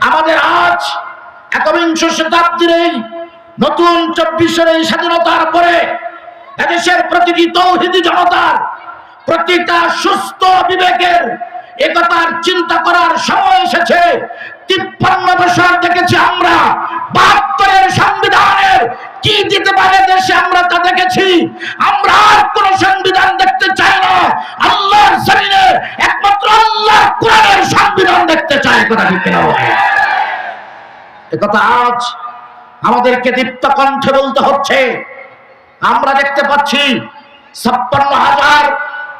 আমাদের আজ একবিংশ শতাব্দীর এই নতুন 24 এই স্বাধীনতার পরে এদেশের প্রতিটি তৌহিদি জনতার প্রতিটা সুস্থ বিবেকের একতার চিন্তা করার সময় এসেছে। 53 বছর দেখেছি আমরা 72 সংবিধানের কি দিতে পারে দেশে, আমরা তা দেখেছি। আমরা আর কোন সংবিধান দেখতে চাই না। আল্লাহর জমিনে একমাত্র আল্লাহ কোরআনের সংবিধান দেখতে চায়। কথা ঠিক কিনা? একথা আজ আমাদেরকে দীপ্ত কণ্ঠে বলতে হচ্ছে। আমরা দেখতে পাচ্ছি 56,000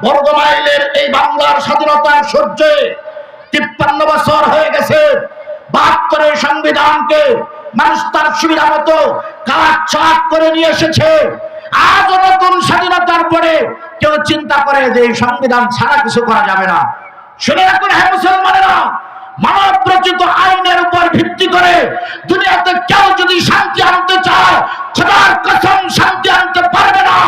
বর্গমাইলের এই বাংলার স্বাধীনতার সূর্যে 53 বছর হয়ে গেছে। 72 সংবিধানকে মানুষ তার সুবিধা মতো কাটছাঁট করে নিয়ে এসেছে। আজ নতুন স্বাধীনতার পরে কেউ চিন্তা করে যে এই সংবিধান ছাড়া কিছু করা যাবে না। শুনে রাখুন হে মুসলমানেরা, মানব রচিত আইনের উপর ভিত্তি করে দুনিয়াতে কেউ যদি শান্তি আনতে চায়, খোদার কসম শান্তি আনতে পারবে না।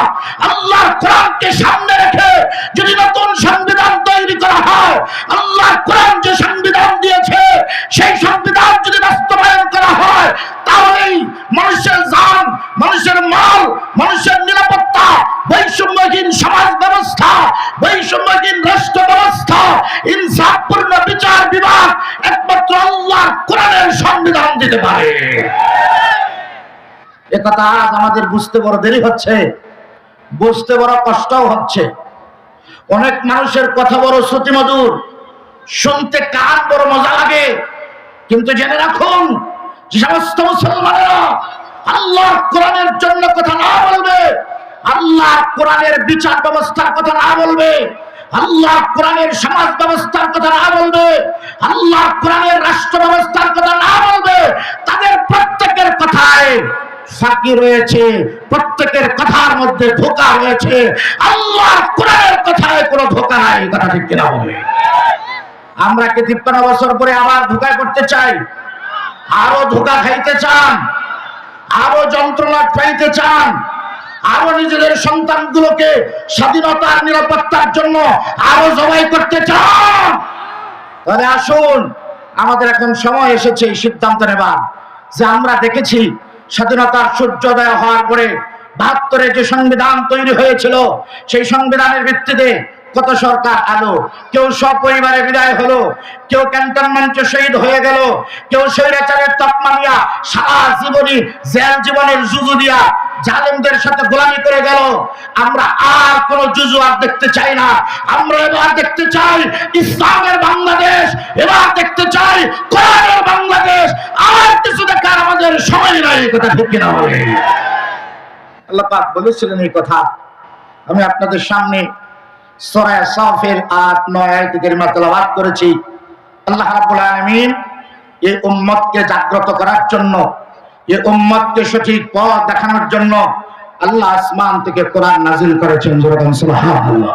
আল্লাহর কোরআনকে সামনে রেখে যদি নতুন সংবিধান তৈরি করা হয়, আল্লাহর কোরআন যে সংবিধান দিয়েছে সেই সংবিধান যদি বাস্তবায়ন করা হয়, তাহলেই মানুষের জান, মানুষের মাল, মানুষের নিরাপত্তা, বৈষম্যহীন সমাজ ব্যবস্থা, বৈষম্যহীন রাষ্ট্র ব্যবস্থা, ইনসাফপূর্ণ বিচার বিভাগ একমাত্র আল্লাহর কোরআনের সংবিধান দিতে পারে। একথা আজ আমাদের বুঝতে বড় দেরি হচ্ছে, বুঝতে বড় কষ্টও হচ্ছে। অনেক মানুষের কথা বড় শ্রুতিমধুর, শুনতে কান বড় মজা লাগে, কিন্তু জেনে রাখুন যে সমস্ত মুসলমানেরা আল্লাহ কোরআনের জন্য কথা না বলবে, আল্লাহ কোরআনের বিচার ব্যবস্থার কথা না বলবে, আল্লাহ কোরআনের সমাজ ব্যবস্থার কথা না বলবে, আল্লাহ কোরআনের রাষ্ট্র ব্যবস্থার কথা না বলবে, তাদের প্রত্যেকের কথায় ফাঁকি রয়েছে, প্রত্যেকের কথার মধ্যে ধোঁকা রয়েছে। আল্লাহ কোরআনের কথায় কোনো ধোঁকা নাই। কথা ঠিক কিনা হবে? আমরা কি 53 বছর পরে আবার ধোঁকায় পড়তে চাই? আরো ধোঁকা খাইতে চান? আরো যন্ত্রণা পাইতে চান? আরো নিজেদের সন্তানগুলোকে স্বাধীনতার নিরাপত্তার জন্য আরো জবাই করতে চান? তাহলে আসুন, আমাদের এখন সময় এসেছে সিদ্ধান্ত নেবার। যে আমরা দেখেছি স্বাধীনতার সূর্যোদয় হওয়ার পরে 72-এ যে সংবিধান তৈরি হয়েছিল, সেই সংবিধানের ভিত্তিতে কত সরকার আলো, কেউ সপরিবারে বিদায় হলো, কেউ ক্যান্টনমেন্টে শহীদ হয়ে গেল, কেউ স্বৈরাচারের তকমা নিয়া সারা জীবনী জেল জীবনের জুজু দিয়া জালেমদের সাথে গোলামি করে গেল। আমরা আর কোন জুজু আর দেখতে চাই না। আমরা এবার দেখতে চাই ইসলামের বাংলাদেশ, এবার দেখতে চাই কোরআনের বাংলাদেশ। আর কিছু দেখার আমাদের সময় নাই। কথা ঠিক কিনা বলে? আল্লাহ পাক বলেছিলেন এই কথা। আমি আপনাদের সামনে সূরা সাফের 8-9 আয়াত কারিমা তেলাওয়াত করেছি। আল্লাহ রাব্বুল আলামিন এই উম্মতকে জাগ্রত করার জন্য, এই উম্মতকে সঠিক পথ দেখানোর জন্য আল্লাহ আসমান থেকে কোরআন নাযিল করেছেন। সুবহানাল্লাহ।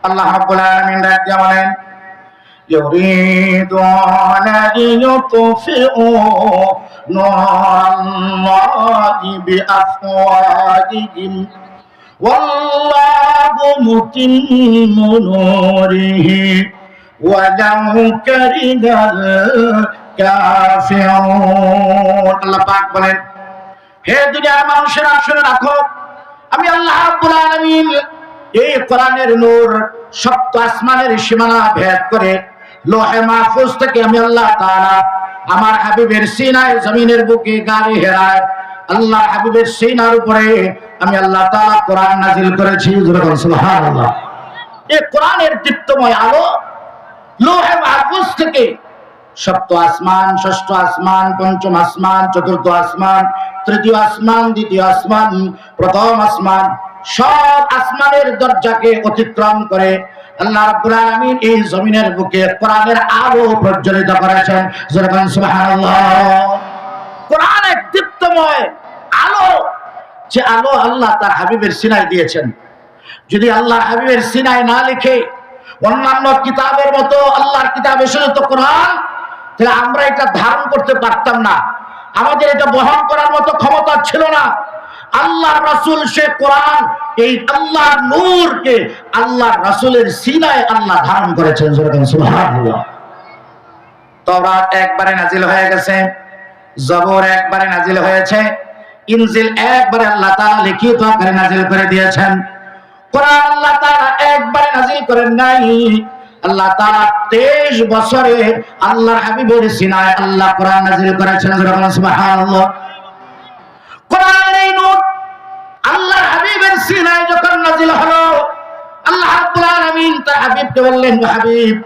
আল্লাহ রাব্বুল আলামিন ডাক বলেন, ইউরিদুনা লিইউতফিউ নূরাল্লাহি বিআফওয়াহিহিম ওয়াল্লাহু মুতিম্মু নূরিহি ওয়ালাউ কারিহাল কাফিরুন। আল্লাহ পাক বলেন, হে দুনিয়ার মানুষেরা শুনে রাখো, আমি আল্লাহ রাব্বুল আলামিন এই কোরআনের নূর সপ্ত আসমানের সীমানা ভেদ করে লোহে মাহফুজ থেকে আমি আল্লাহ তাআলা আমার হাবিবের সিনায় জমিনের বুকে গাড়ি হেরায় আল্লাহ হাবিবের সিনার উপরে আমি আল্লাহ তাআলা কোরআন নাযিল করেছি। সুবহানাল্লাহ। এই কোরআনের দীপ্তময় আলো লোহে মাহফুজ থেকে সপ্ত আসমান, ষষ্ঠ আসমান, পঞ্চম আসমান, চতুর্থ আসমান, তৃতীয় আসমান, দ্বিতীয় আসমান, প্রথম আসমান, সব আসমানের দরজাকে অতিক্রম করে আল্লাহ রাব্বুল আলামিন এই জমিনের বুকে কোরআনের আলো প্রজ্বলিত করেছেন। সুবহানাল্লাহ। কোরআন এক দীপ্তময় আলো, যে আলো আল্লাহ তার হাবিবের সিনায় দিয়েছেন। যদি আল্লাহর হাবিবের সিনায় না লিখে অন্যান্য কিতাবের মতো আল্লাহর কিতাব এসেছে তো কোরআন, তাহলে আমরা এটা ধারণ করতে পারতাম না, আমাদের এটা বহন করার মতো ক্ষমতা ছিল না। আল্লাহর রাসূল সে কোরআন, এই আল্লাহর নূরকে আল্লাহর রাসূলের সিনায় আল্লাহ ধারণ করেছেন। সুবহানাল্লাহ। তাওরাত একবারে নাজিল হয়ে গেছে, জবর একবারে নাজিল হয়েছে, ইনজিল একবারে আল্লাহ তাআলা লিখিত আকারে নাজিল করে দিয়েছেন। কোরআন আল্লাহ তাআলা একবারে নাজিল করেন নাই, আল্লাহ তাআলা 23 বছরে আল্লাহর হাবিবের সিনায় আল্লাহ কোরআন নাজিল করেছেন। সুবহানাল্লাহ। কোরআনের এই নূর আল্লাহর হাবিবের সিনায় যখন নাজিল হলো, আল্লাহ রাব্বুল আলামিন তার হাবিবকে বললেন, হাবিব,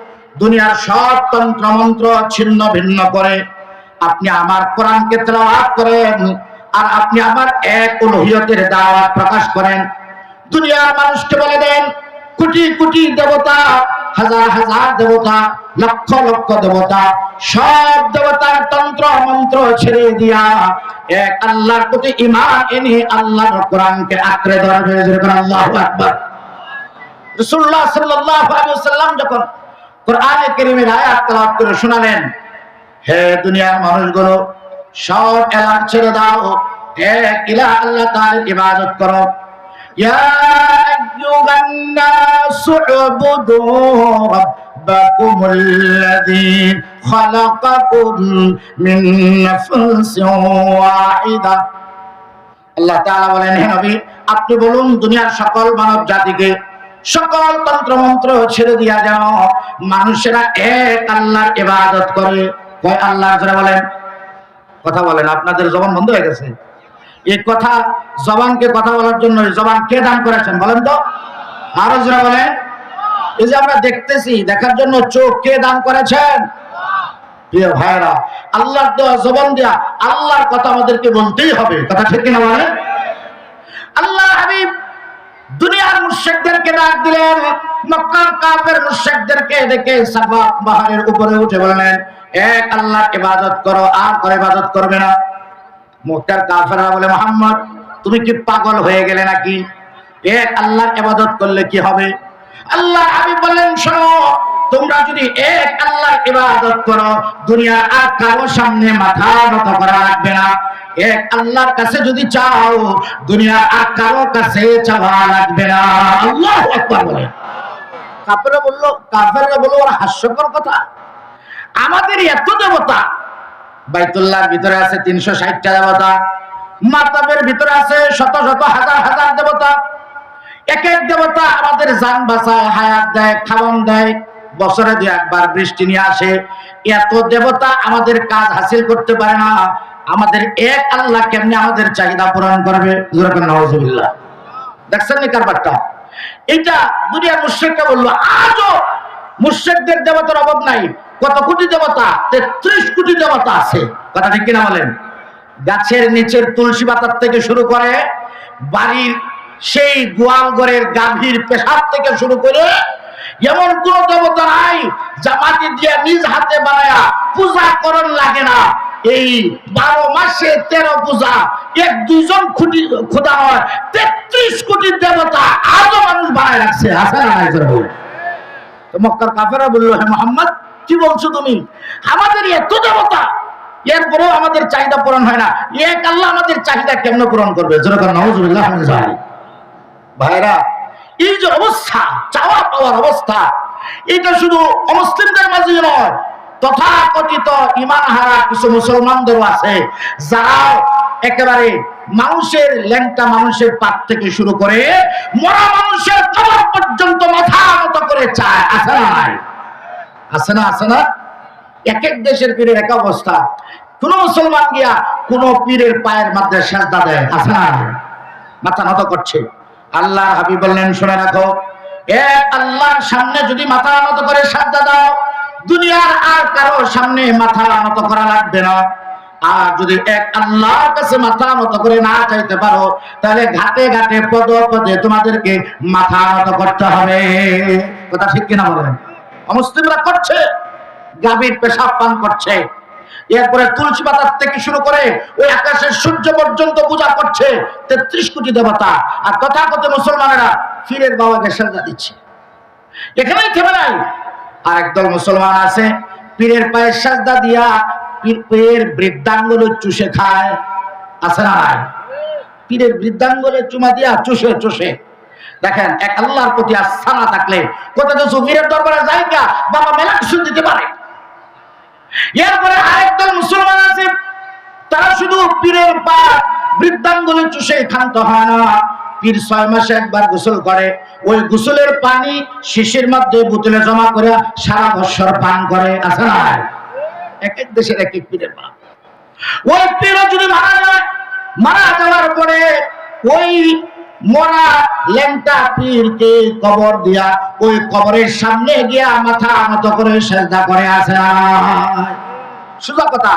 দুনিয়ার সব তন্ত্র মন্ত্র ছিন্ন ভিন্ন করে আপনি আমার কোরআনকে তেলাওয়াত করেন, আর আপনি আমার এক উলুহিয়তের দাওয়াত প্রকাশ করেন। দুনিয়ার মানুষকে বলে দেন, কোটি কোটি দেবতা, হাজার হাজার দেবতা, লক্ষ লক্ষ দেবতা, সব দেবতার তন্ত্র মন্ত্র ছেড়ে দিয়া এক আল্লাহর প্রতি ঈমান এনে আল্লাহর কোরআনকে আঁকড়ে ধরবে। আল্লাহু আকবার। রাসূলুল্লাহ সাল্লাল্লাহু আলাইহি ওয়াসাল্লাম যখন কোরআনে কারীমের আয়াত তেলাওয়াত করে শোনালেন, হে দুনিয়ার মানুষগুলো, সব এলাহ ছেড়ে দাও, এক ইলাহ আল্লাহ তাআলার ইবাদত করো। ইয়া আইয়ুহান নাসু উবুদু রাব্বাকুমুল্লাযী খালাকাকুম মিন নাফসিন ওয়াহিদা। আল্লাহ তাআলা বলেন, হে নবী, আপনি বলুন দুনিয়ার সকল মানব জাতিকে সকল তন্ত্র মন্ত্র ছেড়ে দিয়া যেন মানুষেরা এক আল্লাহর ইবাদত করে। কয় আল্লাহর জোরে বলেন, কথা বলেন, আপনাদের জবান বন্ধ হয়ে গেছে। এই কথা, জবানকে কথা বলার জন্য জবান কে দান করেছেন বলেন তো? আরো জোরে বলেন। এই যে আমরা দেখতেছি, দেখার জন্য চোখ কে দান করেছেন? প্রিয় ভাইরা, আল্লাহর দেওয়া জবান দেয়া আল্লাহর কথা আমাদেরকে বলতেই হবে। কথা ঠিক কিনা বলেন? আল্লাহ হাবিব দুনিয়ার মুশরিকদেরকে ডাক দিলেন, মক্কার কাফের মুশরিকদেরকে ডেকে সাফা পাহাড়ের উপরে উঠে বললেন, এক আল্লাহর ইবাদত করো, আর করে ইবাদত করবে না। মক্কার কাফেররা বলে, মুহাম্মদ, তুমি কি পাগল হয়ে গেলে নাকি? এক আল্লাহর ইবাদত করলে কি হবে? আল্লাহ হাবিব বললেন, শোনো, তোমরা যদি এক আল্লাহর ইবাদত করো, দুনিয়ার আর কারো সামনে মাথা নত করা লাগবে না। এক আল্লাহর কাছে যদি চাও, দুনিয়ার আর কারো কাছে চাওয়া লাগবে না। আল্লাহু আকবার বলে। কাফেররা বলল, ওরা হাস্যকর কথা, আমাদের এত দেবতা, বাইতুল্লাহর ভিতরে আছে 360টা দেবতা, মাতাবের ভিতরে আছে শত শত হাজার হাজার দেবতা, এক এক দেবতা আমাদের জান বাঁচায়, হায়াত দেয়, খাওয়ান দেয়, বছরে 2-1 বৃষ্টি নিয়ে আসে। এত দেবতা আমাদের কাজ হাসিল করতে পারে না, আমাদের এক আল্লাহ কেমনে আমাদের চাহিদা পূরণ করবে? নাউজুবিল্লাহ। দেখছেন নি কারবারটা? এটা দুনিয়ার মুশরিকরা বলল, আজও মুশরিকদের দেবতার অভাব নাই। কত কোটি দেবতা? 33 কোটি দেবতা আছে। কথা ঠিক কিনা বলেন? গাছের নিচের তুলসী পাতার থেকে শুরু করে বাড়ির সেই গোয়াল ঘরের গাভীর পেশাব থেকে শুরু করে এমন কোন দেবতা নাই যা মাটি দিয়ে নিজ হাতে বানায়া পূজা করন লাগে না। এই 12 মাসে 13 পূজা, 1-2 খুঁটি খোদা হয়, 33 কোটি দেবতা আজও মানুষ বানায় রাখছে। মক্কার কাফেররা বলল, হে মুহাম্মদ, কি বলছো তুমি? আমাদের এত দেবতা, এরপরেও আমাদের চাহিদা পূরণ হয় না, এক আল্লাহ আমাদের চাহিদা কেমনে পূরণ করবে? নাউজুবিল্লাহ। ভাইরা, এই যে অবস্থা, চাওয়া পাওয়ার অবস্থা, এটা শুধু অমুসলিমদের মাঝে নয়, তথাকথিত ঈমান হারা কিছু মুসলমানদেরও আছে, যারা একেবারে মানুষের ল্যাংটা মানুষের পাপ থেকে শুরু করে মরা মানুষের কবর পর্যন্ত মাথা নত করে চায়। আছে না? আছে না? আছে না? এক এক দেশের পীরের এক অবস্থা। কোন মুসলমান গিয়া কোন পীরের পায়ের মধ্যে সেজদা দেয়? আছে না? মাথা নত করছে। আল্লাহর হাবিব বললেন, শুনে রাখো, এক আল্লাহর সামনে যদি মাথা নত করে সেজদা দাও, দুনিয়ার আর কারো সামনে মাথা নত করা লাগবে না। আর যদি এক আল্লাহর কাছে মাথা নত করে না চাইতে পারো, তাহলে ঘাটে ঘাটে পদে পদে তোমাদেরকে মাথা নত করতে হবে। কথা ঠিক কিনা বলেন? মুসলিমরা করছে, গাভীর পেশাব পান করছে, এরপরে তুলসী পাতার থেকে শুরু করে ওই আকাশের সূর্য পর্যন্ত পূজা করছে 33 কোটি দেবতা। আর তথাকথিত মুসলমানেরা পীরের বাবাকে সেজদা দিচ্ছে। এখানেই থেমে নাই, আর একদল মুসলমান আছে পীরের পায়ে সেজদা দিয়া পীরের বৃদ্ধাঙ্গুল চুষে খায়। আছে না? পীরের বৃদ্ধাঙ্গুলে চুমা দিয়া চুষে চুষে। দেখেন, এক আল্লাহর প্রতি আস্থা না থাকলে কোথা কিছু পীরের দরবারে যায় না, বাবা মেলা কিছু দিতে পারে, এরপরে আরেকদল মুসলমান আছে, তারা শুধু পীরের পা বৃদ্ধাঙ্গুলে চুষে ক্ষান্ত হয় না, পীর 6 মাসে একবার গোসল করে, ওই গোসলের পানি শিশির মধ্যে বোতলে জমা করে সারা বছর পান করে। আছে না? এক এক দেশের এক এক পীরের পা। ওই পীর যদি মারা যায়, মারা যাওয়ার পরে ওই মরা ল্যাংটা পীরকে কবর দিয়া ওই কবরের সামনে গিয়া মাথা নত করে সেজদা করে। আছে না? সোজা কথা,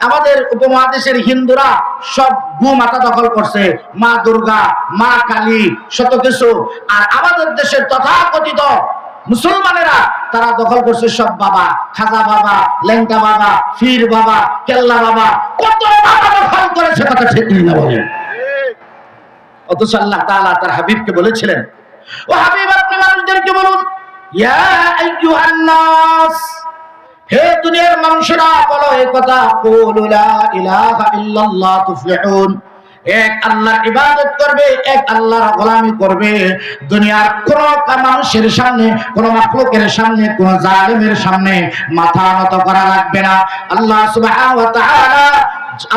আমাদের উপমহাদেশের হিন্দুরা সব গু মাথা দখল করছে, মা দুর্গা, মা কালী, শত কিছু। আর আমাদের দেশের তথাকথিত মুসলমানেরা তারা দখল করছে সব বাবা, খাজা বাবা, ল্যাংটা বাবা, ফির বাবা, কেল্লা বাবা, কত বাবা দখল করেছে, কথা ঠিক না বলে। অথচ আল্লাহ তাআলা তার হাবিবকে বলেছিলেন, ও হাবিব আপনি মানুষদেরকে বলুন, ইয়া আইয়ুহান নাস, হে দুনিয়ার মানুষেরা বলো এই কথা, কুলু লা ইলাহা ইল্লাল্লাহ তুফলিহুন, এক আল্লাহর ইবাদত করবে, এক আল্লাহর গোলামি করবে। দুনিয়ার কোন মানুষের সামনে, কোন মাখলুকের সামনে, কোন জালেমের সামনে মাথা নত করা লাগবে না। আল্লাহ সুবহানাহু ওয়া তাআলা,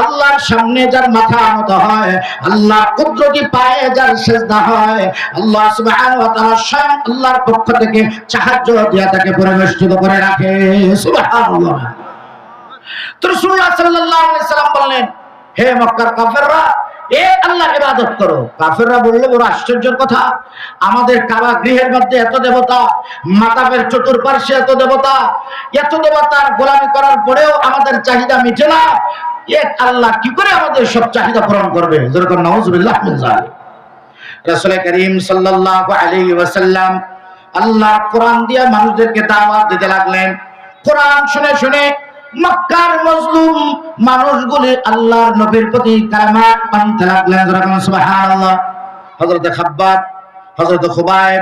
আল্লাহর সামনে যার মাথা নত হয়, আল্লাহর কুদরতি পায়ে যার সিজদা হয়, আল্লাহ সুবহানাহু ওয়া তাআলা স্বয়ং আল্লাহর পক্ষ থেকে সাহায্য দিয়া তাকে পরিবেষ্টিত করে রাখে। সুবহানাল্লাহ। তো রাসূলুল্লাহ সাল্লাল্লাহু আলাইহি সাল্লাম বললেন, হে মক্কার কাফেররা, এ আল্লাহর ইবাদত করো। কাফেররা বললে, বড় আশ্চর্যের কথা, আমাদের কাবা গৃহের মধ্যে এত দেবতা, মাতাবের চতুর্পার্শ্বে এত দেবতা, এত দেবতার গোলামি করার পরেও আমাদের চাহিদা মিটে না, এক আল্লাহ কি করে আমাদের সব চাহিদা পূরণ করবে? যেরকম নাউযুবিল্লাহ মিন যালিক। রাসূল করিম সাল্লাল্লাহু আলাইহি ওয়াসাল্লাম আল্লাহর কোরআন দিয়ে মানুষদেরকে দাওয়াত দিতে লাগলেন। কোরআন শুনে শুনে মক্কার মজলুম মানুষগুলি আল্লাহর নবীর প্রতি কালেমা আনতে লাগলেন। যেরকম সুবহানাল্লাহ। হযরত খাব্বাব, হযরত খুবাইব,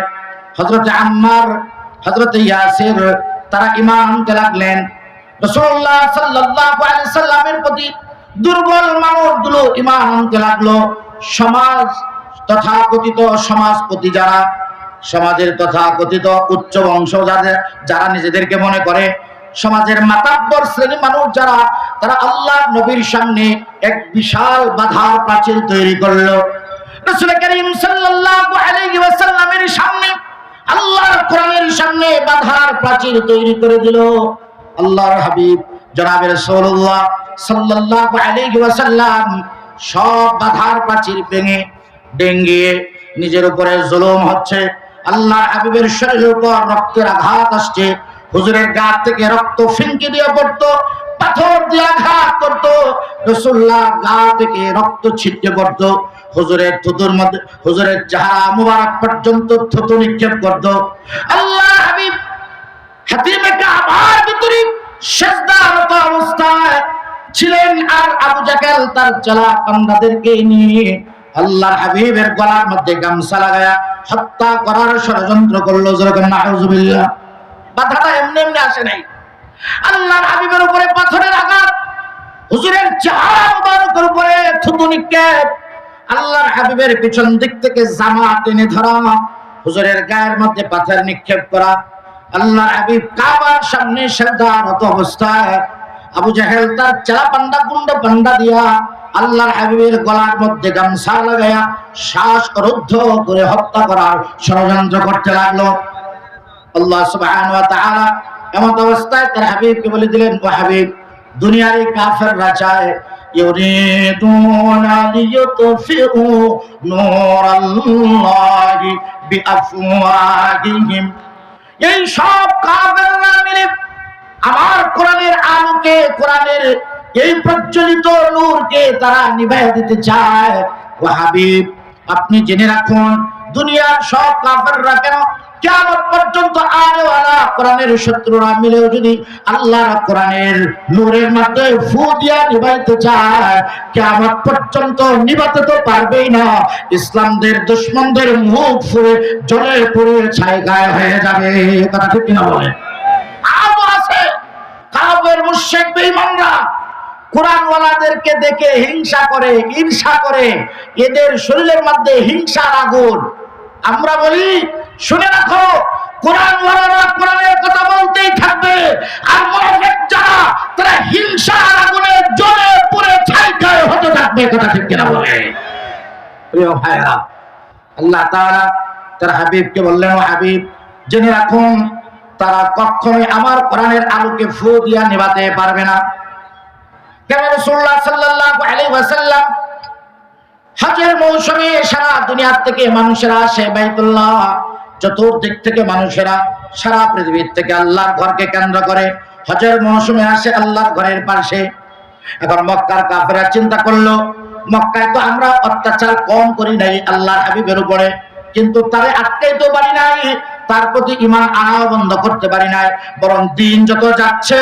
হযরত আম্মার, হযরত ইয়াসির তারা ঈমান আনতে লাগলেন। রাসূলুল্লাহ সাল্লাল্লাহু আলাইহি সাল্লামের প্রতি দুর্বল মানুষগুলো ঈমান আনতে লাগলো। সমাজ, তথাকথিত সমাজপতি যারা, সমাজের তথাকথিত উচ্চ বংশ যারা নিজেদেরকে মনে করে সমাজের মাতাব্বর শ্রেণী মানুষ যারা, তারা আল্লাহর নবীর সামনে এক বিশাল বাধার প্রাচীর তৈরি করলো। রাসূল করিম সাল্লাল্লাহু আলাইহি ওয়াসাল্লামের সামনে, আল্লাহর কোরআনের সামনে বাধার প্রাচীর তৈরি করে দিল। আল্লাহর হাবিব জনাবে রাসূলুল্লাহ সাল্লাল্লাহু আলাইহি ওয়াসাল্লাম সব বাধার প্রাচীর ভেঙে ডেঙ্গিয়ে নিজের উপরে জুলুম হচ্ছে। আল্লাহর হাবিবের শরীরের উপর রক্তের আঘাত আসছে, হুজুরের গা থেকে রক্ত ফিনকি দিয়ে পড়তো, পাথর দিয়ে আঘাত করতো, রাসূলুল্লাহ গা থেকে রক্ত ছিটকে পড়তো, হুজুরের থুতুর মধ্যে, হুজুরের চেহারা মুবারক পর্যন্ত থুতু নিক্ষেপ করতো। আল্লাহর হাবিব হাতিমে কাবার ভিতরে সিজদারত অবস্থায় ছিলেন, আর আবু জাহেল তার চেলা বান্দাদেরকে নিয়ে আল্লাহর হাবিবের গলার মধ্যে গামছা লাগায়া হত্যা করার ষড়যন্ত্র করলো। যেরকম নাউযুবিল্লাহ। বাধাটা এমনি এমনি আসে নাই। আল্লাহর হাবিবের উপরে পাথরের আঘাত, হুজুরের চেহারা মুবারকের উপরে থুতু নিক্ষেপ, আল্লাহর হাবিবের পিছন দিক থেকে জামা টেনে ধরা, হুজুরের গায়ের মধ্যে পাথর নিক্ষেপ করা। আল্লাহর হাবিব কাবার সামনে সিজদারত অবস্থায় আবু জাহেল তার চেলা পান্ডা গুন্ড পান্ডা দিয়া আল্লাহর হাবিবের গলার মধ্যে গামছা লাগায়া শ্বাস রুদ্ধ করে হত্যা করার ষড়যন্ত্র করতে লাগলো। আল্লাহ সুবহানাহু ওয়া তাআলা এমন অবস্থায় তার হাবিবকে বলে দিলেন, ও হাবিব, দুনিয়ার এই কাফেররা চায় ইউরিদুনা লিয়ুতফিউ নূরাল্লাহি বিআফওয়াহিহিম, এই সব কাফেররা মিলে আমার কোরআনের আলোকে, কোরআনের এই প্রজ্বলিত নূরকে তারা নিভাইয়া দিতে চায়। ও হাবিব, আপনি জেনে রাখুন, দুনিয়ার সব কাফেররা কেন, কিয়ামত পর্যন্ত আনেওয়ালা কোরআনের শত্রুরা মিলেও যদি আল্লাহর কোরআনের নূরের মধ্যে ফু দিয়া নিভাইতে চায়, কিয়ামত পর্যন্ত নিভাতে তো পারবেই না। ইসলামদের দুশমনদের মুখ ফুরে জ্বলে পুড়ে ছাই গায়ে হয়ে যাবে। কথা ঠিক কিনা বলে? আজও আছে কাফের মুশরিক বেঈমানরা কোরআনওয়ালাদেরকে দেখে হিংসা করে, ঈর্ষা করে, এদের শরীরের মধ্যে হিংসার আগুন। আমরা বলি, শুনে রাখো, কোরআনওয়ালারা কোরআনের কথা বলতেই থাকবে, আর মুনাফিক যারা তারা হিংসার আগুনে জ্বলে পুড়ে ছাই হতে থাকবে। কথা ঠিক কিনা বলে? প্রিয় ভাইরা, আল্লাহ তাআলা তার হাবিবকে বললেন, ও হাবিব জেনে রাখুন, তারা কখনোই আমার কোরআনের আলোকে ফু দিয়া নিভাতে পারবে না। কেন? রাসূলুল্লাহ সাল্লাল্লাহু আলাইহি ওয়াসাল্লাম হজের মৌসুমে সারা দুনিয়া থেকে মানুষেরা আসে বাইতুল্লাহ, চতুর্দিক থেকে মানুষেরা সারা পৃথিবীর থেকে আল্লাহর ঘরকে কেন্দ্র করে হজের মৌসুমে আসে আল্লাহর ঘরের পাশে। এখন মক্কার কাফেররা চিন্তা করলো, মক্কায় তো আমরা অত্যাচার কম করি নাই আল্লাহর হাবিবের উপরে, কিন্তু তারে আটকাইতে পারি নাই, তার প্রতি ঈমান আনা বন্ধ করতে পারি নাই, বরং দিন যত যাচ্ছে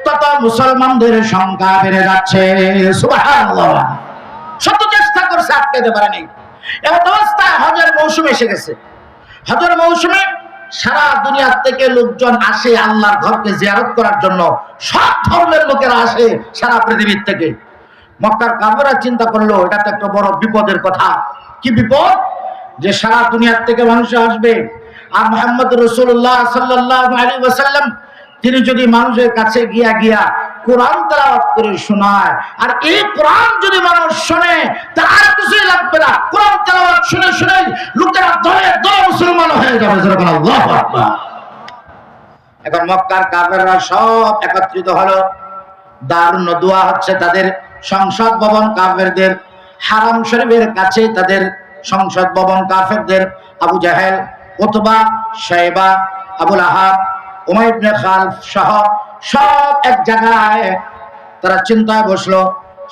তত মুসলমানদের সংখ্যা বেড়ে যাচ্ছে। সুবহানাল্লাহ। শত চেষ্টা করছে, আটকাইতে পারেনি। এমন অবস্থায় হজের মৌসুম এসে গেছে। হজের মৌসুমে সারা দুনিয়া থেকে লোকজন আসে আল্লাহর ঘরকে জিয়ারত করার জন্য, সব ধর্মের লোকেরা আসে সারা পৃথিবীর থেকে। মক্কার কাফেররা চিন্তা করলো, এটা তো একটা বড় বিপদের কথা। কি বিপদ? যে সারা দুনিয়া থেকে মানুষ আসবে, আর মুহাম্মদ রাসূলুল্লাহ সাল্লাল্লাহু আলাইহি ওয়াসাল্লাম তিনি যদি মানুষের কাছে গিয়া কোরআন তেলাওয়াত করে শোনায়, আর এই কোরআন যদি মানুষ শুনে তা আর কিছুই লাগবে না, কোরআন তেলাওয়াত শুনে শুনে লোকেরা দলে দলে মুসলমান হয়ে যাবে। আল্লাহু আকবার। এখন মক্কার কাফেররা সব একত্রিত হলো। দারুন দোয়া হচ্ছে তাদের সংসদ ভবন কাফেরদের, হারাম শরীফের কাছে তাদের সংসদ ভবন কাফেরদের। আবু জাহেল, উতবা, শাইবা, আবুল আহাব, উমাইয়া ইবনে খালফ সহ সব এক জায়গায় তারা চিন্তায় বসলো,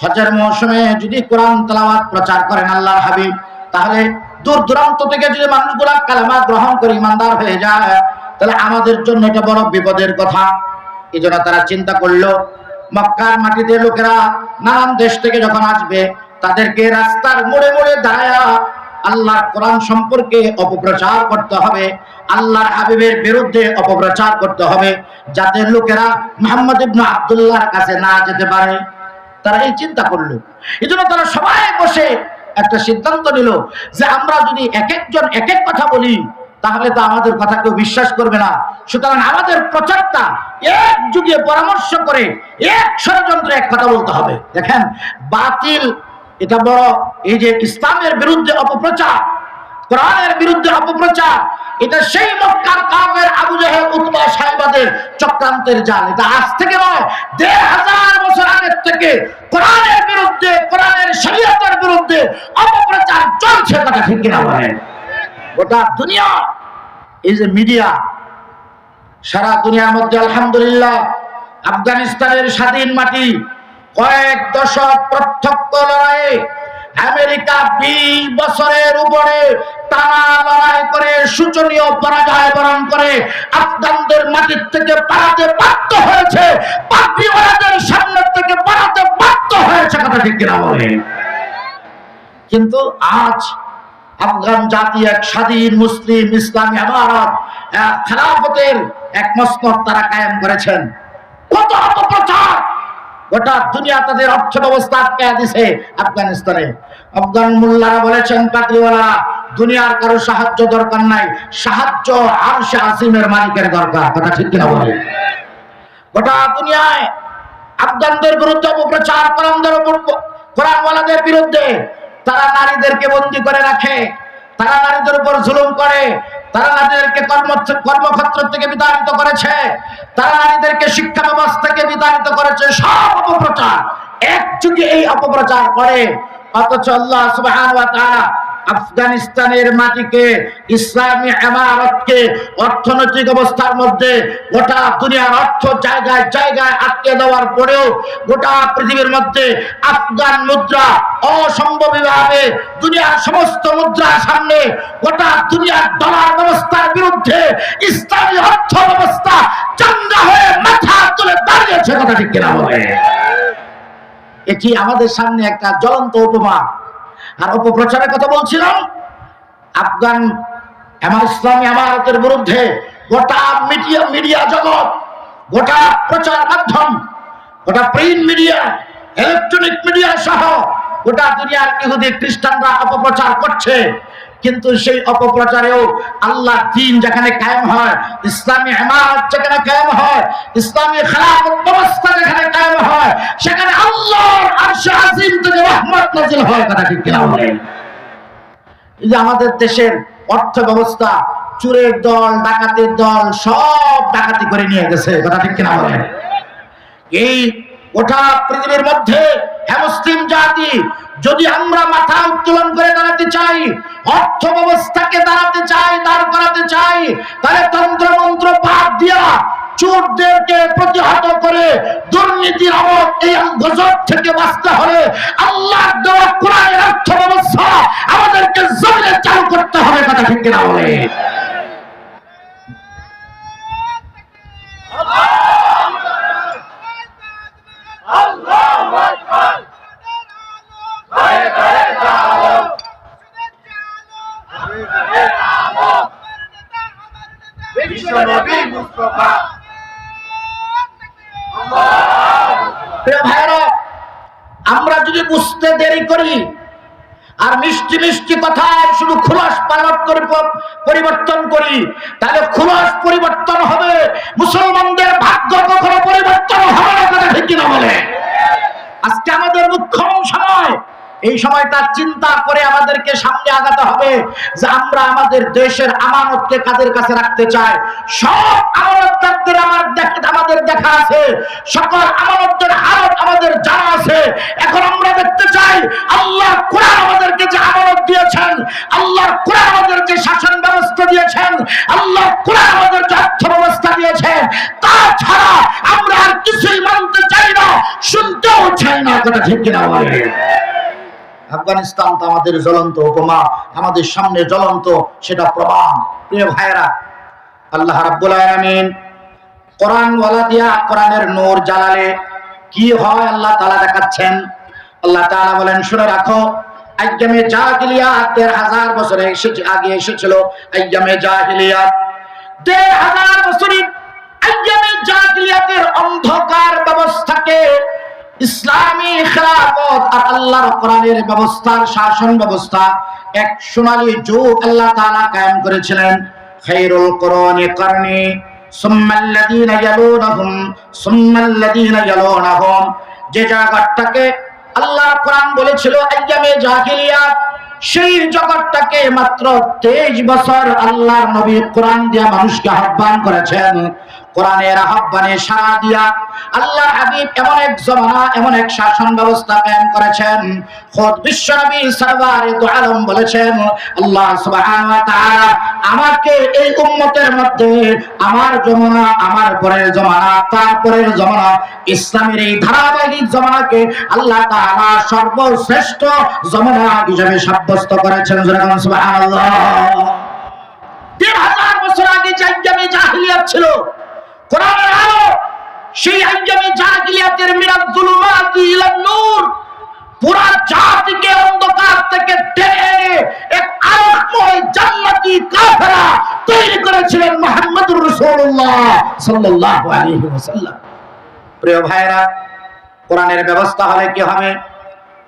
হজের মৌসুমে যদি কোরআন তেলাওয়াত প্রচার করেন আল্লাহর হাবিব, তাহলে দূর দূরান্ত থেকে যদি মানুষগুলা কালেমা গ্রহণ করে ইমানদার হয়ে যায়, তাহলে আমাদের জন্য এটা বড় বিপদের কথা। এই জন্য তারা চিন্তা করলো, মক্কার মাটিতে লোকেরা নানান দেশ থেকে যখন আসবে, তাদেরকে রাস্তার মোড়ে মোড়ে দাঁড়ায়া আল্লাহর কোরআন সম্পর্কে অপপ্রচার করতে হবে, আল্লাহর হাবিবের বিরুদ্ধে অপপ্রচার করতে হবে, যাতে লোকেরা মুহাম্মদ ইবনে আব্দুল্লাহর কাছে না যেতে পারে। তারা এই চিন্তা করলো। এই জন্য তারা সবাই বসে একটা সিদ্ধান্ত নিল যে আমরা যদি এক একজন এক এক কথা বলি, তাহলে তো আমাদের কথা কেউ বিশ্বাস করবে না। সুতরাং আমাদের প্রচারটা এক যুগে পরামর্শ করে এক ষড়যন্ত্রে এক কথা বলতে হবে। দেখেন, বাতিল এটা বড়, এই যে ইসলামের বিরুদ্ধে অপপ্রচার, কোরআনের বিরুদ্ধে অপপ্রচার, এটা সেই মক্কার কাফের আবু জাহেল, উতবা, শাইবাদের চক্রান্তের জাল। এটা আজ থেকে নয়, ১৫০০ বছর আগের থেকে কোরআনের বিরুদ্ধে, কোরআনের শরীয়তের বিরুদ্ধে অপপ্রচার চলছে। কথা ঠিক কিনা বলেন? গোটা দুনিয়া, এই যে মিডিয়া, সারা দুনিয়ার মধ্যে আলহামদুলিল্লাহ আফগানিস্তানের স্বাধীন মাটি কয়েক দশক প্রত্যক্ষ লড়াইয়ে আমেরিকা ২০ বছরের উপরে টানা লড়াই করে শোচনীয় পরাজয় বরণ করে আফগানদের মাটির থেকে পালাতে বাধ্য হয়েছে, পাদ্রীওয়ালাদের সামনে থেকে পালাতে বাধ্য হয়েছে। কথা ঠিক কিনা বলেন? কিন্তু আজ আফগান জাতি এক স্বাধীন মুসলিম ইসলামী আমানত, খেলাফতের এক মসনদ তারা কায়েম করেছেন। কত অপপ্রচার! গোটা দুনিয়া তাদের অর্থ ব্যবস্থা আটকে দিছে আফগানিস্তানে। আফগান মোল্লারা বলেছেন, পাদ্রীওয়ালারা, দুনিয়ার কারো সাহায্য দরকার নাই, সাহায্য আরশে আসিমের মালিকের দরকার। কথা ঠিক কিনা বলেন? গোটা দুনিয়ায় আফগানদের বিরুদ্ধে অপপ্রচার, কোরআনওয়ালাদের বিরুদ্ধে। তারা নারীদেরকে বন্দী করে রাখে, তারা নারীদের উপর জুলুম করে, তারা নারীদেরকে কর্মক্ষেত্র থেকে বিতাড়িত করেছে, তারা নারীদেরকে শিক্ষা ব্যবস্থা থেকে বিতাড়িত করেছে। সব অপপ্রচার, এক যুগে এই অপপ্রচার করে। অথচ আল্লাহ সুবহানাহু ওয়া তাআলা আফগানিস্তানের মাটিকে, ইসলামী ইমারতকে অর্থনৈতিক অবস্থার মধ্যে গোটা দুনিয়ার অর্থ জায়গায় জায়গায় আটকে দেওয়ার পরেও গোটা পৃথিবীর মধ্যে আফগান মুদ্রা অসম্ভবীভাবে দুনিয়ার সমস্ত মুদ্রার সামনে গোটা দুনিয়ার ডলার ব্যবস্থার বিরুদ্ধে ইসলামী অর্থ ব্যবস্থা চাঙ্গা হয়ে মাথা তুলে দাঁড়িয়েছে। কথা ঠিক কিনা বলে? এটি আমাদের সামনে একটা জ্বলন্ত উপমা। আর অপপ্রচারের কথা বলছিলাম, আফগান ইসলামী আমারতের বিরুদ্ধে গোটা মিডিয়া জগৎ, গোটা প্রচার মাধ্যম, গোটা প্রিন্ট মিডিয়া, ইলেকট্রনিক মিডিয়া সহ গোটা দুনিয়ার ইহুদি খ্রিস্টানরা অপপ্রচার করছে। কিন্তু সেই অপপ্রচারেও আল্লাহ দ্বীন যেখানে কায়েম হয়, ইসলামী ইমারত যেখানে কায়েম হয়, ইসলামী খেলাফত ব্যবস্থা যেখানে কায়েম হয়, সেখানে আল্লাহর আরশে আজিম থেকে রহমত নাযিল হয়। কথা ঠিক কিনা বলেন? এই যে আমাদের দেশের অর্থ ব্যবস্থা, চোরের দল, ডাকাতের দল সব ডাকাতি করে নিয়ে গেছে। কথা ঠিক কিনা বলেন? এই গোটা পৃথিবীর মধ্যে মুসলিম জাতি যদি আমরা মাথা উত্তোলন করে দাঁড়াতে চাই, অর্থ ব্যবস্থাকে দাঁড়াতে চাই, দাঁড় করাতে চাই, তাহলে তন্ত্র মন্ত্র বাদ দিয়া চোরদেরকে প্রতিহত করে দুর্নীতির এই গজব থেকে বাঁচতে হলে আল্লাহর দেওয়া কোরআনের অর্থ ব্যবস্থা আমাদেরকে জমিনে চালু করতে হবে। কথা ঠিক কিনা বলে? আমরা যদি বুঝতে দেরি করি আর মিষ্টি মিষ্টি কথা শুধু খুলাস পালট করে পরিবর্তন করি, তাহলে খুলাস পরিবর্তন হবে, মুসলমানদের ভাগ্য কখনো পরিবর্তন হবে না। কথা ঠিক কিনা বলে? আজকে আমাদের মুখ্যম সময়, এই সময়টা চিন্তা করে আমাদেরকে সামনে আগাতে হবে যে আমরা আমাদের দেশের আমানতকে কাদের কাছে রাখতে চাই। সব আমানতদারদের আমাদের দেখা আছে, সকল আমানতদের হালত আমাদের জানা আছে। এখন আমরা দেখতে চাই আল্লাহ কোরআন আমাদেরকে যে আমানত দিয়েছেন, আল্লাহর কোরআন আমাদের যে শাসন ব্যবস্থা দিয়েছেন, আল্লাহ কোরআন আমাদের যে অর্থ ব্যবস্থা দিয়েছেন, তা ছাড়া আমরা আর কিছুই মানতে চাই না, শুনতেও চাই না। কথা ঠিক কিনা বলে? আফগানিস্তান তো আমাদের জ্বলন্ত উপমা, আমাদের সামনে জ্বলন্ত সেটা প্রমাণ। প্রিয় ভাইরা, আল্লাহ রাব্বুল আলামিন কোরআন ওয়ালা দিয়া কোরআনের নূর জ্বালালে কি হয় আল্লাহ তাআলা দেখাচ্ছেন। আল্লাহ তাআলা বলেন, শুনে রাখো, আইয়ামে জাহিলিয়াত ১৫০০ বছর আগে এসেছিল। আইয়ামে জাহিলিয়াত ১৫০০ বছরের আইয়ামে জাহিলিয়াতের অন্ধকার ব্যবস্থাকে ইসলামী খেলাফত আর আল্লাহর কোরআনের ব্যবস্থার শাসন ব্যবস্থা এক সোনালী যুগ আল্লাহ তাআলা কায়েম করেছিলেন। খায়রুল কুরআনি করনি সুম্মাল্লাযীনা ইয়ালুনহুম সুম্মাল্লাযীনা ইয়ালুনহুম, যে জগৎটাকে আল্লাহর কোরআন বলেছিল আইয়ামে জাহিলিয়াত, সেই জগৎটাকে মাত্র 23 বছর আল্লাহর নবী কোরআন দিয়া মানুষকে আহ্বান করেছেন। কোরআনের আহ্বানে সাড়া দিয়া আল্লাহর হাবিব এমন এক জমানা, এমন এক শাসন ব্যবস্থা কায়েম করেছেন। খোদ বিশ্বনবী সরওয়ারে দু আলম বলেছেন, আল্লাহ সুবহানাহু ওয়া তাআলা আমাকে এই উম্মতের মধ্যে আমার জমানা, আমার পরের জমানা, তারপরের জমানা, ইসলামের এই ধারাবাহিক জমানাকে আল্লাহ তাআলা সর্বশ্রেষ্ঠ জমানা হিসেবে সাব্যস্ত করেছেন। সুবহানাল্লাহ। ১৫০০ বছর আগে যে আইয়ামে জাহিলিয়াত ছিল, কোরআনের আলো সেই আইয়ামে জাহিলিয়াতের মিনাজ যুলুমাতি ইলান নূর, পুরা জাতিকে অন্ধকার থেকে টেনে এক আলোকময় জান্নাতি কাফেলা তৈরি করেছিলেন মুহাম্মদুর রাসূলুল্লাহ সাল্লাল্লাহু আলাইহি ওয়াসাল্লাম। প্রিয় ভাইরা, কোরআনের ব্যবস্থা হলে কি হবে?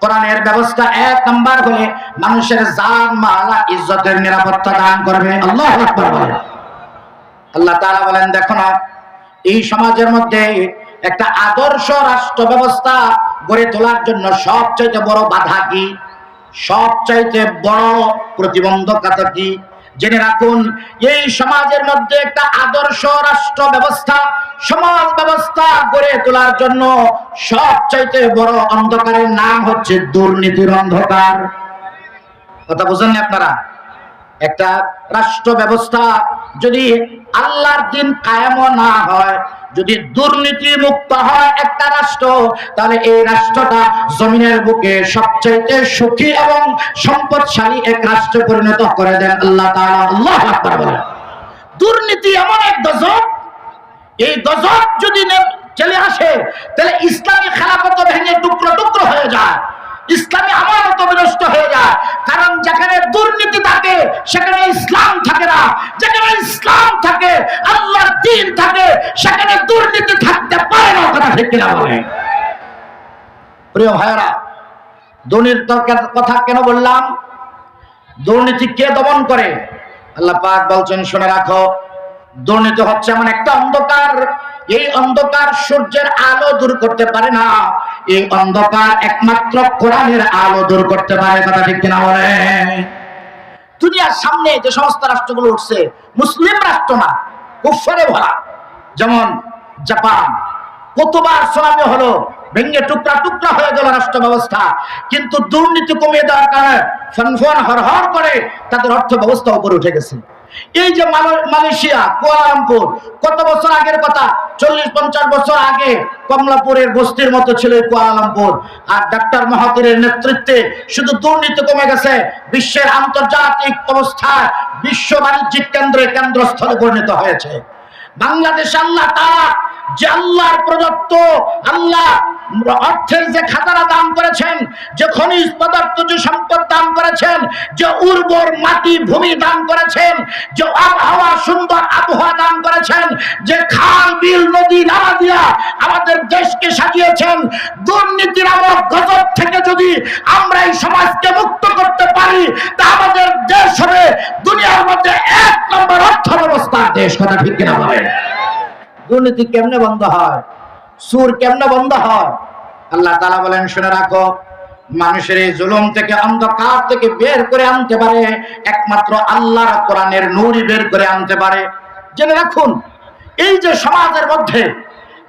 কোরআনের ব্যবস্থা ১ নাম্বার হলে মানুষের জান মাল ইজ্জতের নিরাপত্তা দান করবে। আল্লাহু আকবার বলেন। আল্লাহ তাআলা বলেন, দেখো না, এই সমাজের মধ্যে একটা আদর্শ রাষ্ট্র ব্যবস্থা গড়ে তোলার জন্য সবচাইতে বড় বাধা কি, সবচাইতে বড় প্রতিবন্ধকতা কি? জেনে রাখুন, এই সমাজের মধ্যে একটা আদর্শ রাষ্ট্র ব্যবস্থা, সমাজ ব্যবস্থা গড়ে তোলার জন্য সবচাইতে বড় অন্ধকারের নাম হচ্ছে দুর্নীতির অন্ধকার। কথা বুঝেননি আপনারা? একটা রাষ্ট্র ব্যবস্থা যদি আল্লাহর দিন কায়েম না হয়, যদি দুর্নীতি মুক্ত হয় একটা রাষ্ট্র, তাহলে এই রাষ্ট্রটা জমিনের বুকে সবচাইতে সুখী এবং সম্পদশালী এক রাষ্ট্রে পরিণত করে দেন আল্লাহ তাআলা। আল্লাহু আকবার বলেন। দুর্নীতি এমন এক গজব, এই গজব যদি চলে আসে তাহলে ইসলামী খেলাফত ভেঙে টুকরো টুকরো হয়ে যায়, ইসলামী আমানত বিনষ্ট হয়ে যায়। কারণ যেখানে দুর্নীতি থাকে সেখানে ইসলাম থাকে না, যেখানে ইসলাম থাকে, আল্লাহর দ্বীন থাকে, সেখানে দুর্নীতি থাকতে পারে না। কথা ঠিক কিনা বলে? প্রিয় ভাইরা, দুর্নীতির কথা কেন বললাম? দুর্নীতি কে দমন করে? আল্লাহ পাক বলছেন, শুনে রাখো, দুর্নীতি হচ্ছে এমন একটা অন্ধকার, এই অন্ধকার সূর্যের আলো দূর করতে পারে না, এই অন্ধকার একমাত্র কোরআনের আলো দূর করতে পারে। কথা ঠিক কিনা বলেন? দুনিয়ার সামনে যে সমস্ত রাষ্ট্রগুলো উঠছে, মুসলিম রাষ্ট্র না, কুফরে ভরা। যেমন জাপান, কতবার সুনামি হলো, ভেঙে টুকরা টুকরা হয়ে গেল রাষ্ট্র ব্যবস্থা, কিন্তু দুর্নীতি কমিয়ে দেওয়ার কারণে ফনফন হরহর করে তাদের অর্থ ব্যবস্থা উপরে উঠে গেছে। এই যে মালয়েশিয়া, কুয়ালালামপুর, কত বছর আগের কথা, 40-50 বছর আগে কমলাপুরের বস্তির মতো ছিল কুয়ালালামপুর। আর ডাক্তার মাহাথিরের নেতৃত্বে শুধু দুর্নীতি কমে গেছে, বিশ্বের আন্তর্জাতিক অবস্থায় বিশ্ব বাণিজ্যিক কেন্দ্রস্থলে পরিণত হয়েছে। বাংলাদেশ আল্লাহ তাআলা যে আল্লাহর প্রদত্ত, আল্লাহ অর্থের যে খাজানা দান করেছেন, যে খনিজ পদার্থ, যে সম্পদ দান করেছেন, যে উর্বর মাটি ভূমি দান করেছেন, যে আবহাওয়া, সুন্দর আবহাওয়া দান করেছেন, যে খাল বিল নদী নালা দিয়া আমাদের দেশকে সাজিয়েছেন, দুর্নীতির নামক গজব থেকে যদি আমরা এই সমাজকে মুক্ত করতে পারি, তা আমাদের দেশ হবে দুনিয়ার মধ্যে 1 নম্বর অর্থ ব্যবস্থার দেশ। কথা ঠিক কিনা বলেন? দুর্নীতি কেমনে বন্ধ হয়? সুর কেমনে বন্ধ হয়? আল্লাহ তাআলা বলেন, শুনে রাখো, মানুষের এই জুলুম থেকে, অন্ধকার থেকে বের করে আনতে পারে একমাত্র আল্লাহর কোরআনের নূরই বের করে আনতে পারে। জেনে রাখুন, এই যে সমাজের মধ্যে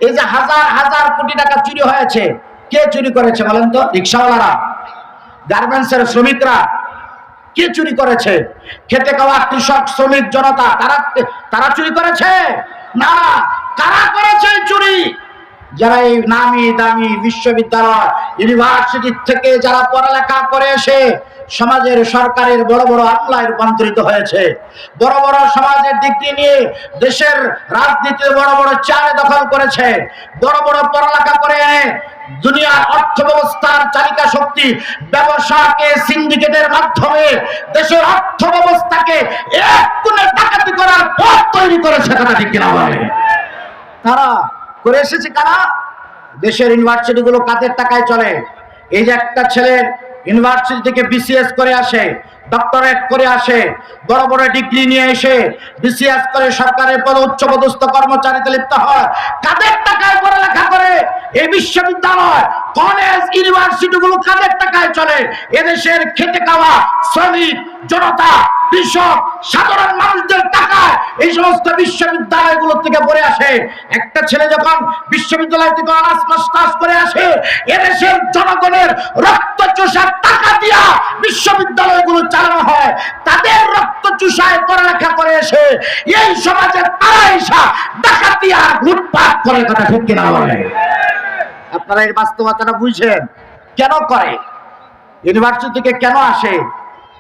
এই যে হাজার হাজার কোটি টাকা চুরি হয়েছে, কে চুরি করেছে বলেন তো? রিকশাওয়ালারা, গার্মেন্টসের শ্রমিকরা। কে চুরি করেছে? খেটে খাওয়া কৃষক, শ্রমিক জনতা, তারা চুরি করেছে না। কারা করেছে চুরি? যারা এই নামি দামি বিশ্ববিদ্যালয়, ইউনিভার্সিটি থেকে যারা পড়ালেখা করে এসে সমাজের, সরকারের বড় বড় আমলায় রূপান্তরিত হয়েছে, বড় বড় সমাজের ডিগ্রি নিয়ে দেশের রাজনীতিতে বড় বড় চেয়ার দখল করেছে, বড় বড় পড়ালেখা করে দুনিয়ার অর্থ ব্যবস্থার চালিকা শক্তি, ব্যবসাকে সিন্ডিকেটের মাধ্যমে দেশের অর্থ ব্যবস্থাকে এক কোণে ডাকাতি করার পথ তৈরি করেছে। কথা ঠিক কিনা বলে? তারা করে এসেছে। কারা? দেশের ইউনিভার্সিটি গুলো কাদের টাকায় চলে? এই যে একটা ছেলে ইউনিভার্সিটি থেকে বিসিএস করে আসে, ডক্টরেট করে আসে, বড় বড় ডিগ্রি নিয়ে এসে বিসিএস করে সরকারের পদে উচ্চপদস্থ কর্মচারীতে লিপ্ত হয়, কাদের টাকায় পড়ালেখা করে? এই বিশ্ববিদ্যালয়, কলেজ, ইউনিভার্সিটি গুলো কাদের টাকায় চলে? এদেশের খেটে খাওয়া শ্রমিক জনতা, কৃষক, সাধারণ মানুষদের টাকায় এই সমস্ত বিশ্ববিদ্যালয়গুলো থেকে পড়ে আসে। একটা ছেলে যখন বিশ্ববিদ্যালয় থেকে অনার্স মাস্টার্স করে আসে, এদেশের জনগণের রক্ত চোষার টাকা দিয়া বিশ্ববিদ্যালয়গুলো চালানো হয়। তাদের রক্ত চুষায় পড়ালেখা করে এসে এই সমাজে তারা এসা ডাকাতি আর লুটপাট করে। কথা ঠিক কিনা বলে? আপনারা এর বাস্তবতাটা বুঝছেন? কেন করে? ইউনিভার্সিটি থেকে কেন আসে?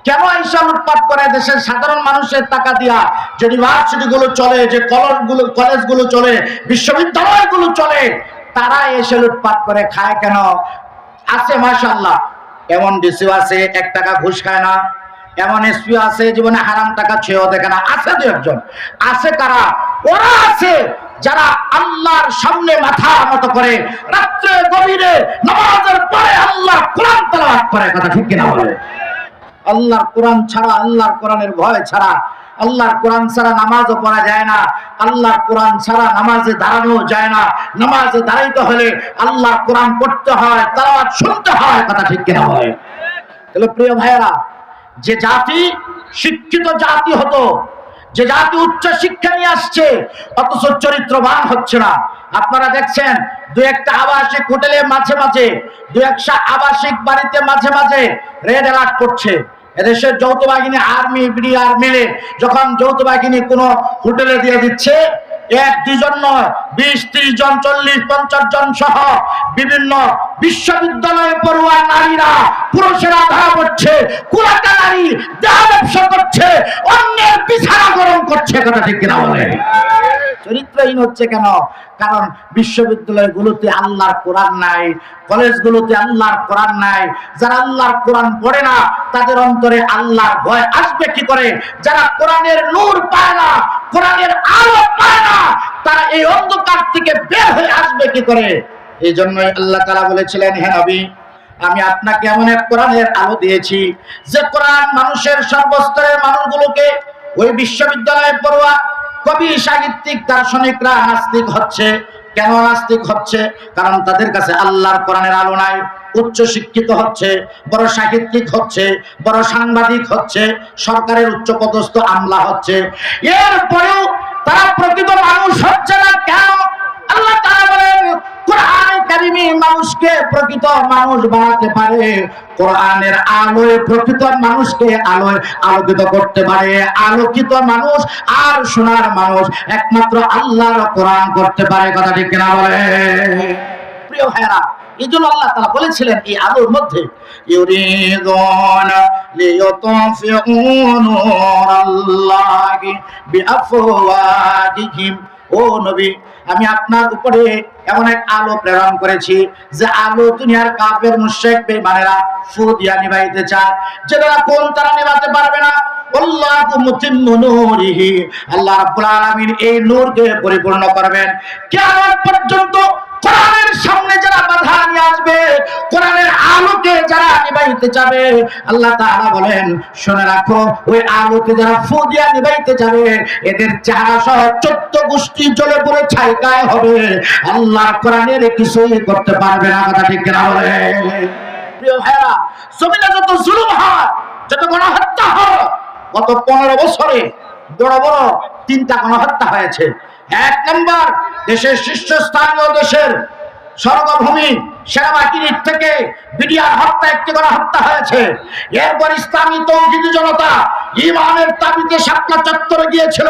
কেন এইসব লুটপাট করে? দেশের সাধারণ মানুষের টাকা দিয়া যে ইউনিভার্সিটি গুলো চলে, যে কলেজগুলো চলে, বিশ্ববিদ্যালয়গুলো চলে, তারা এসে লুটপাট করে খায় কেন? আছে মাশাআল্লাহ, এমন ডিসি আছে 1 টাকা ঘুষ খায় না, এমন এসপি আছে জীবনে হারাম টাকা ছেও দেখে না। আছে 2-1 আছে। কারা? ওরা আছে যারা আল্লাহর সামনে মাথা নত করে রাত্রে গভীরে নামাজের পরে আল্লাহর কোরআন তেলাওয়াত করে। কথা ঠিক কিনা বলে? আল্লাহর কোরআন ছাড়া, আল্লাহর কোরআনের ভয় ছাড়া, আল্লাহর কোরআন ছাড়া নামাজও পড়া যায় না, আল্লাহর কোরআন ছাড়া নামাজে দাঁড়ানো যায় না। নামাজে দাঁড়াইতে হলে আল্লাহর কোরআন পড়তে হয়, তেলাওয়াত শুনতে হয়। কথা ঠিক কিনা হয়? তাহলে প্রিয় ভাইয়েরা, যে জাতি শিক্ষিত জাতি হতো, যে জাতি উচ্চ শিক্ষা নিয়ে আসছে, অথচ চরিত্রবান হচ্ছে না। আপনারা দেখছেন 2-1টা আবাসিক হোটেলে মাঝে মাঝে, 2-1টা আবাসিক বাড়িতে মাঝে মাঝে রেড অ্যালার্ট করছে। এদেশের যৌথ বাহিনী, আর্মি, বিডিআর মিলে যখন যৌথ বাহিনী কোনো হোটেলে দিয়ে দিচ্ছে, 1-2 জন নয়, 20-30 জন, 40-50 জন সহ বিভিন্ন বিশ্ববিদ্যালয়ে পড়ুয়া নারীরা, পুরুষেরা ধরা পড়ছে, কুলাটা নারী দেহ ব্যবসা করছে, অন্যের বিছানা গরম করছে। কথা ঠিক কিনা বলে? চরিত্রহীন হচ্ছে কেন? কারণ বিশ্ববিদ্যালয়গুলোতে আল্লাহর কোরআন নাই, কলেজগুলোতে আল্লাহর কোরআন নাই। যারা আল্লাহর কোরআন পড়ে না, তাদের অন্তরে আল্লাহর ভয় আসবে কি করে? যারা কোরআনের নূর পায় না, কোরআনের আলো পায় না, তারা এই অন্ধকার থেকে বের হয়ে আসবে কি করে? এই জন্যই আল্লাহ তাআলা বলেছিলেন, হে নবী, আমি আপনাকে এমন এক কোরআনের আলো দিয়েছি যে কোরআন মানুষের সর্বস্তরের মানুষগুলোকে, ওই বিশ্ববিদ্যালয়ে পড়ুয়া কবি, সাহিত্যিক, দার্শনিকরা নাস্তিক হচ্ছে। কেন নাস্তিক হচ্ছে? কারণ তাদের কাছে আল্লাহর কোরআনের আলো নাই। উচ্চ শিক্ষিত হচ্ছে, বড় সাহিত্যিক হচ্ছে, বড় সাংবাদিক হচ্ছে, সরকারের উচ্চ পদস্থ আমলা হচ্ছে, এরপরেও তারা প্রকৃত মানুষ হচ্ছে না। কেন? আল্লাহ তাআলা বলেন কোরআন কারীমে মানুষকে প্রকৃত মানুষ বানাতে পারে। কোরআনের আলোয় প্রকৃত মানুষকে আলোয় আলোকিত করতে পারে। আলোকিত মানুষ আর সোনার মানুষ একমাত্র আল্লাহর কোরআন করতে পারে। কথা ঠিক কিনা বলে? প্রিয় ভাইরা, এইজন্য আল্লাহ তাআলা বলেছিলেন এই আলোর মধ্যে ইউরিদুনা লিইউতফিউ নূরাল্লাহি বিআফওয়াহিহিম। ও নবী, আমি আপনার উপরে এমন এক আলো প্রেরণ করেছি যে আলো দুনিয়ার কাফের মুশরিক বেঈমানেরা ফু দিয়া নিভাইতে চায়, যেটা কোন তারা নিভাতে পারবে না। আল্লাহু মুতিম্মু নূরিহি, আল্লাহ রাব্বুল আলামিন এই নূরকে পরিপূর্ণ করবেন কিয়ামত পর্যন্ত। কোরআনের সামনে যারা বাধা নিয়ে আসবে, কোরআনের আলোকে যারা নিভাইতে যাবে, আল্লাহ তাআলা বলেন শুনে রাখো, ওই আলোকে যারা ফু দিয়া নিভাইতে যাবে এদের চেহারা সহ 14 গোষ্ঠী জ্বলে পড়ে ছাইকায় হবে। আল্লাহ কোরআনের কিছুই করতে পারবে না। কথা ঠিক কিনা বলে? প্রিয় ভাইরা, জমিনে যত জুলুম হয়, যত গণহত্যা হয়, গত 15 বছরে বড় বড় 3টা গণহত্যা হয়েছে। 1 নম্বর, দেশের শীর্ষস্থানীয় দেশের স্বর্গভূমি সেনাবাহিনীর থেকে বিডিআর হত্যা, একটি গণহত্যা হয়েছে। এরপর ইসলামী তৌহিদি জনতা ইমানের দাবিতে শাপলা চত্বরে গিয়েছিল,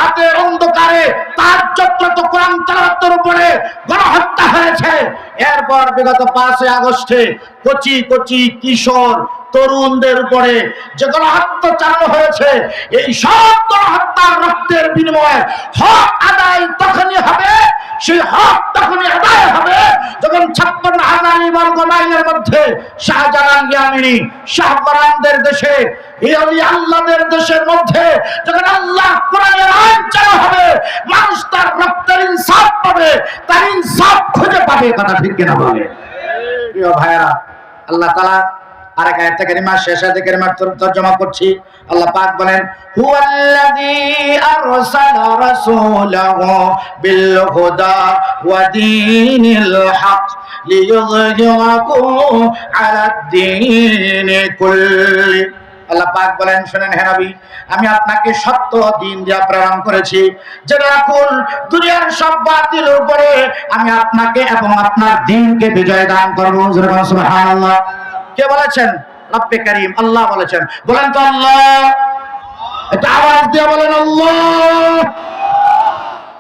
রাতের অন্ধকারে তার চত্বর কোরআন তেলাওয়াতের উপরে গণহত্যা হয়েছে। এরপর বিগত 5 আগস্টে কচি কচি কিশোর তরুণদের উপরে যে গণহত্যা চালানো হয়েছে, এই সব গণহত্যার রক্তের বিনিময়ে হক আদায় তখনই হবে, সেই হক তখনই আদায় হবে যখন 56,000 বর্গ মাইলের মধ্যে শাহজালাল, ইয়ামিনী, শাহপরানদের দেশে, এই আল্লাহদের দেশের মধ্যে যখন আল্লাহ কোরআনের আইন চালু হবে, মানুষ তার রক্তের ইনসাফ পাবে, তার ইনসাফ খুঁজে পাবে। কথা ঠিক কিনা বলে? প্রিয় ভাইরা, আল্লাহ তাআলা আরেক আয়াত কারিমা, শেষ আয়াত কারিমার তরজমা করছি। আল্লাহ পাক বলেন হুয়াল্লাযী আরসালা রাসূলাহু বিল হুদা ওয়া দীনিল হক লিইয়ুযহিরাহু আলাদ দীনি কুল্লি। আল্লাহ পাক বলেন শুনেন হে নবী, আমি আপনাকে সত্য দিন দিয়া প্রেরণ করেছি, যেটা রাখুন দুনিয়ার সব বাতিলের উপরে আমি আপনাকে এবং আপনার দ্বীনকে বিজয় দান করব। সুবহানাল্লাহ। কে বলেছেন? রব্বে কারীম আল্লাহ বলেছেন। বলেন তো আল্লাহ। এটা আওয়াজ দিয়ে বলেন আল্লাহ।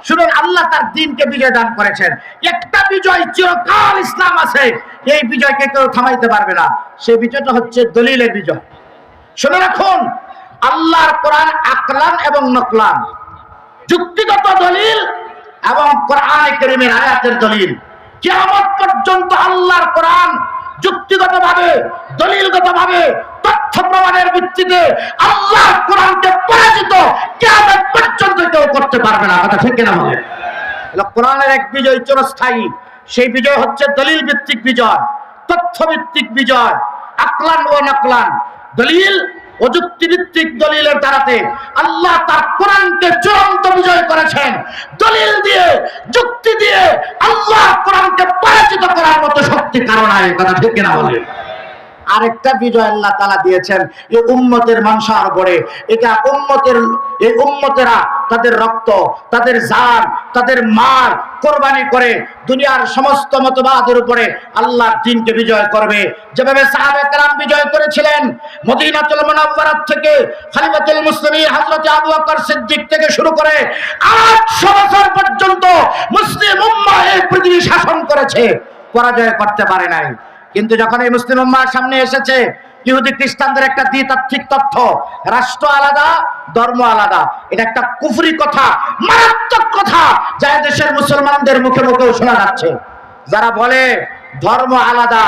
শুনুন, আল্লাহ তার দ্বীনকে বিজয় দান করেছেন। একটা বিজয় চিরকাল ইসলাম আছে, এই বিজয়কে কেউ থামাইতে পারবে না। সেই বিজয়টা হচ্ছে দলিলের বিজয়। শুনে রাখুন, আল্লাহর কোরআন আকলান এবং নকলান, যুক্তিগত দলিল এবং কোরআন কারীমের আয়াতের দলিল। কিয়ামত পর্যন্ত আল্লাহর কোরআন যুক্তিগতভাবে, দলিলগতভাবে, তথ্য প্রমাণের ভিত্তিতে আল্লাহর কোরআনকে পরাজিত কিয়ামত পর্যন্ত কেউ করতে পারবে না। কথা ঠিক কিনা বলে? কোরআনের এক বিজয় চিরস্থায়ী, সেই বিজয় হচ্ছে দলিল ভিত্তিক বিজয়, তথ্য ভিত্তিক বিজয়, আকলান ও নকলান। দলিল ও যুক্তিভিত্তিক দলিলের দ্বারাতে আল্লাহ তার কোরআনকে চূড়ান্ত বিজয় করেছেন। দলিল দিয়ে, যুক্তি দিয়ে আল্লাহ কোরআনকে পরাজিত করার মতো শক্তি কারণ নাই। কথা ঠিক কিনা বলে? আরেকটা বিজয় আল্লাহ তাআলা দিয়েছেন এই উম্মতের মানসার উপরে। এটা উম্মতের, এই উম্মতেরা তাদের রক্ত, তাদের জান, তাদের মাল কোরবানি করে দুনিয়ার সমস্ত মতবাদের উপরে আল্লাহর দ্বীনকে বিজয় করবে। যেভাবে সাহাবায়ে কেরাম বিজয় করেছিলেন, মদিনাতুল মুনাওয়ারা থেকে খলিফাতুল মুসলিমিন হযরত আবু বকর সিদ্দিক থেকে শুরু করে 800 বছর পর্যন্ত মুসলিম উম্মাহ এই পৃথিবী শাসন করেছে, পরাজয় করতে পারে নাই। কিন্তু যখন এই মুসলিম উম্মাহর সামনে এসেছে ইহুদি খ্রিস্টানদের একটা দ্বিতাত্ত্বিক তথ্য, রাষ্ট্র আলাদা, ধর্ম আলাদা, এটা একটা কুফরি কথা, মারাত্মক কথা, যা দেশের মুসলমানদের মুখে মুখেও শোনা যাচ্ছে। যারা বলে ধর্ম আলাদা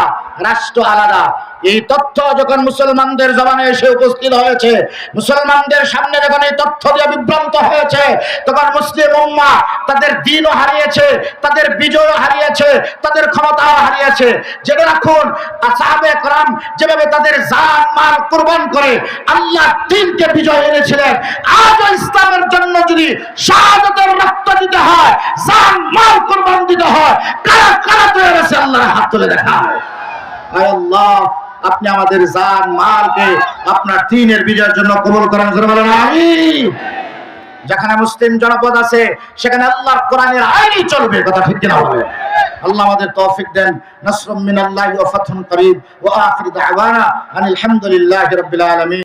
রাষ্ট্র আলাদা। এই তথ্য যখন মুসলমানদের জবানে এসে উপস্থিত হয়েছে, মুসলমানদের সামনে যখন এই তথ্য দিয়ে বিভ্রান্ত হয়েছে, তখন মুসলিম উম্মাহ তাদের দ্বীনও হারিয়েছে, তাদের বিজয়ও হারিয়েছে, তাদের ক্ষমতাও হারিয়েছে। জেনে রাখুন, আসহাবে কেরাম যেভাবে তাদের জান মাল কুরবান করে আল্লাহর দ্বীনকে বিজয় এনেছিলেন, আজও ইসলামের জন্য যদি শাহাদাতের রক্ত দিতে হয়, জান মাল কুরবান দিতে হয়, কারা কারা তৈরি আছে আল্লাহর হাত তুলে দেখায়। আয় আল্লাহ, আপনি আমাদের জান মালকে আপনার দ্বীনের বিজয়ের জন্য কবুল করেন। জোরে বলেন আমিন। যেখানে মুসলিম জনপদ আছে সেখানে আল্লাহর কোরআনের আইনই চলবে, কথা ঠিক কিনা বলে। আল্লাহ আমাদের তৌফিক দেন। নাসরুম মিনাল্লাহি ওয়া ফাতহুন করিব ওয়া আখিরু দাওয়ানা আনিল হামদুলিল্লাহি রাব্বিল আলামিন।